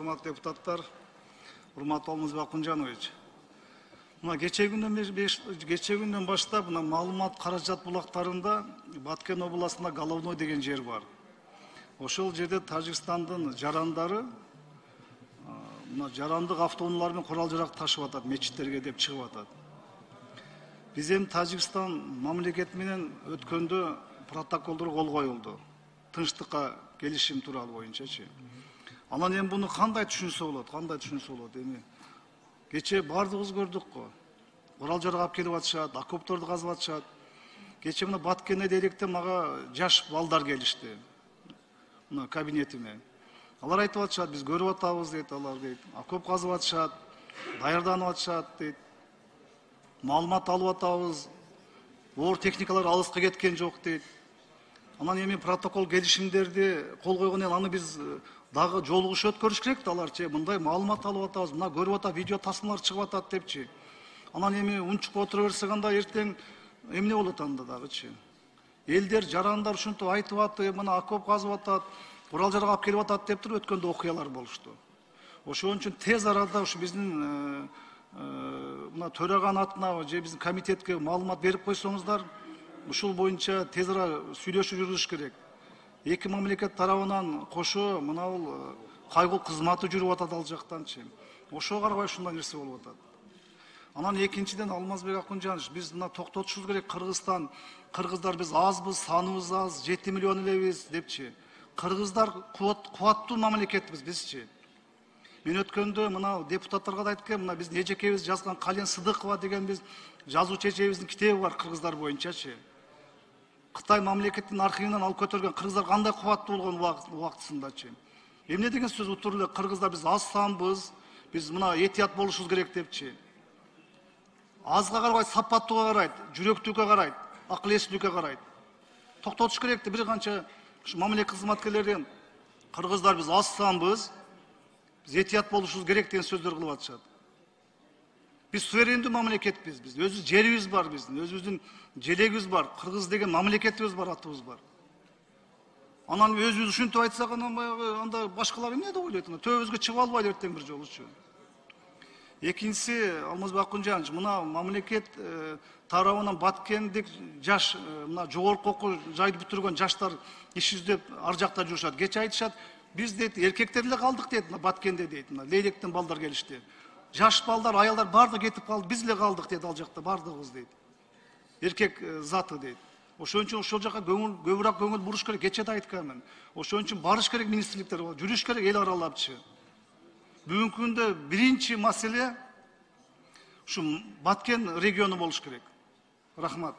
урматтуу депутаттар, урматтуу Алмазбек Акунжанович. Мына кечээ күндөн баштап мына маалымат каражат булактарында Баткен областында Головной деген жер бар. Ошол жерде Тажикстандын жарандары мына жарандык автоунаалар менен курал жарак ташып атат, мечиттерге деп чыгып атат. Биз эми Тажикстан мамлекети менен өткөндө протоколдор кол коюлду. Тынчтыкка келишим тууралуу боюнчачы. Анан эми буну кандай түшүнсө болот, эми кечээ бардыгыбыз көрдүк го. Курал жарак алып келип атышат, окопторду казып атышат. Кечээ мына Баткенде дейлекте мага жаш балдар келишти. Мына кабинетиме. Алар айтып атышат, биз көрүп атабыз дейт, алар дейт. Окоп казып атышат, даярданып атышат дейт. Маалымат алып атабыз. Оор техникалар алыска кеткен жок дейт. Анан эми протокол келишимдерди кол койгондон аны биз дагы жолугуш өткөрүш керек да аларчы. Мындай маалымат алып атабыз, мына көрүп атат, видео тасмалар чыгып атат депчи. Анан эми унчуп отура берсек анда эртең эмне болот анда дагычы. Элдер, жарандар ушинтип айтып атты, мына окоп казып атат, курал жарак алып келип атат деп туруп өткөндө окуялар болушту. Ошон үчүн тез арада ушу биздин мына төраган атына же биздин комитетке маалымат берип койсоңуздар, ушул боюнча тез арада сүйлөшүү жүргүзүш керек. Эки мамлекет тарабынан кошо мына бул кайгыл кызматы жүрүп атат ал жактанчы. Ошого карабай ушундай нерсе болуп атат. Анан экинчиден Алмазбек Акунжанович, биз мына токтотушубуз керек. Кыргыздар биз азбыз, саныбыз аз, 7 миллион элебиз депчи. Кыргыздар кубаттуу мамлекетпиз бизчи. Мен өткөндө мына депутаттарга да айткам, мына биздин эжекебиз жазган Кален Сыдыкова деген биз жазуучу эжебиздин китеби бар кыргыздар боюнчачы. Кытай мамлекетинин архивинен алып көтөргөн кыргыздар кандай кубаттуу болгон убактысындачы. Эмне деген сөз утуруп эле кыргыздар биз аз санбыз, биз мына этият болушубуз керек депчи. Азга карабай сапаттууга карайт, жүрөктүүлүккө карайт, акыл эстүүлүккө карайт. Токтотуш керек да бир канча ушу мамлекет кызматкерлери кыргыздар биз аз санбыз, биз этият болушубуз керек деген сөздөр кылып атышат. Биз суверендүү мамлекетпиз, биз өзүбүздүн жерибиз бар, биздин өзүбүздүн желегибиз бар, кыргыз деген мамлекетибиз бар, атыбыз бар. Анан өзүбүз ушинтип айтсак, анан баягы анда башкалар эмне деп ойлойт? Төбөбүзгө чыгып албайт эртең бир жолучу. Экинчиси, Алмазбек Акунжанович, мына мамлекет тарабынан Баткендик жаш, мына жогорку окуу жайды бүтүргөн жаштар иш издеп ар жакта жүрүшат. Кечээ айтышат, биз дейт эркектер эле калдык дейт, мына Баткенде дейт, мына Лейлектен балдар келишти. Жаш балдар, аялдар бардыгы кетип калды, биз эле калдык дейт ал жакта, бардыгыбыз дейт. Эркек заты дейт. Ошон үчүн ошол жака көбүрөөк көңүл буруш керек, кечээ да айтканмын. Ошон үчүн барыш керек министрликтер, жүрүш керек эл аралапчы. Бүгүнкү күндө биринчи маселе ушу Баткен региону болуш керек. Рахмат.